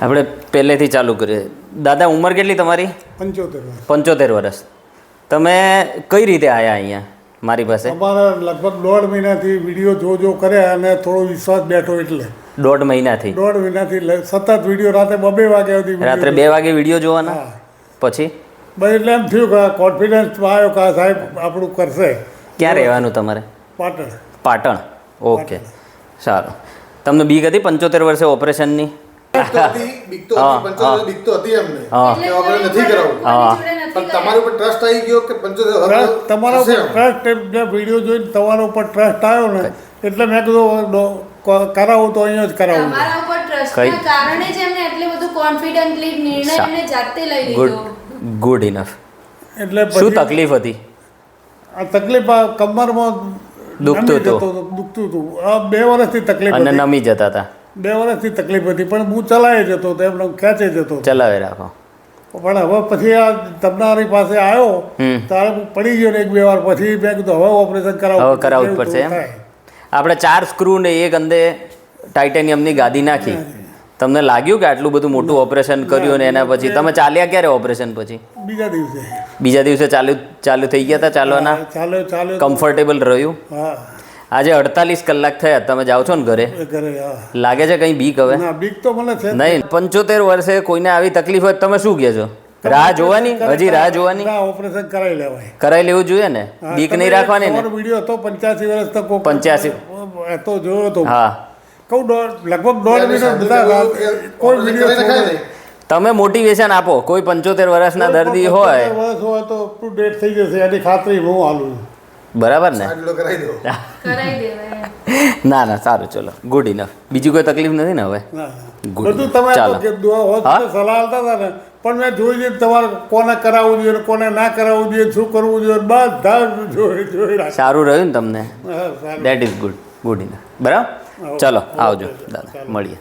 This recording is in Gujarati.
આપણે પહેલેથી ચાલુ કરીએ. દાદા ઉંમર કેટલી તમારી? 75 વર્ષ. તમે કઈ રીતે આવ્યા અહીંયા મારી પાસે? અમારા લગભગ 1.5 મહિનાથી વિડીયો જો કર્યા અને થોડો વિશ્વાસ બેઠો એટલે 1.5 મહિનાથી સતત વિડીયો રાતે 2 વાગ્યા સુધી રાત્રે 2 વાગે વિડીયો જોવાના. પછી બસ એટલે એમ થયું કે કોન્ફિડન્સ આવ્યો કે સાહેબ આપણું કરશે. ક્યાં રહેવાનું તમારે? પાટણ. પાટણ. ઓકે, સારું. તમને બીક હતી 75 વર્ષે ઓપરેશનની? તમારા ઉપર ટ્રસ્ટ વિડીયો જોઈને તમારા ઉપર ટ્રસ્ટ આવ્યો ને એટલે મેં કીધું કરાવું તો અહીંયા જ કરાવું. Good enough. એટલે શું તકલીફ હતી? આ તકલીફ કમરમાં દુખતું હતું. આ 2 વર્ષથી તકલીફ અને નમી જતા હતા. 2 વર્ષથી તકલીફ હતી પણ હું ચલાવી જતો હતો, એમને ખેંચે જતો ચલાવી રાખો. પણ હવે પછી આ તમારી પાસે આવ્યો ત્યારે હું પડી ગયો ને 1-2 વાર પછી મેં કીધું હવે ઓપરેશન કરાવવું પડશે. આપણે 4 સ્ક્રૂ ને એક અંદે ટાઇટેનિયમની ગાદી નાખી. તમને લાગ્યું કે આટલું બધું મોટું ઓપરેશન કર્યું ને એના પછી તમે ચાલ્યા ક્યારે ઓપરેશન પછી? બીજા દિવસે ચાલુ થઈ ગયા હતા ચાલવાના? કમ્ફર્ટેબલ રહ્યું? આજે 48 કલાક થયા, તમે જાઓ છો ને ઘરે? લાગે છે કઈ બીક હવે? નહીં. 75 વર્ષે કોઈને આવી તકલીફ હોય તમે શું કહે છો? રાહ જોવાની? હજી રાહ જોવાની? ઓપરેશન કરાવી લેવાય. કરાવી લેવું જોઈએ ને, બીક નહીં રાખવાની ને. વિડીયો હતો 85 વર્ષ તક 85 તો જોયો હતો. હા, લગભગ 1.5 મહિના બધા કોઈ વિડીયો. તમે મોટિવેશન આપો. કોઈ 75 વર્ષના દર્દી હોય તો ટુ ડેટ થઈ જશે એની ખાતરી હું હાલું. બરાબર ને? ના ના, સારું, ચલો, ગુડ ઇનફ. બીજી કોઈ તકલીફ નથી ને હવે? બધું તમે સલાહ આપતા હતા ને, પણ મેં જોઈ છે તમારે કોને કરાવવું જોઈએ, કોને ના કરાવવું જોઈએ, શું કરવું જોઈએ, બધા જોઈ. સારું રહ્યું ને તમને? That is good enough. બરાબર, ચલો આવજો દાદા, મળીએ.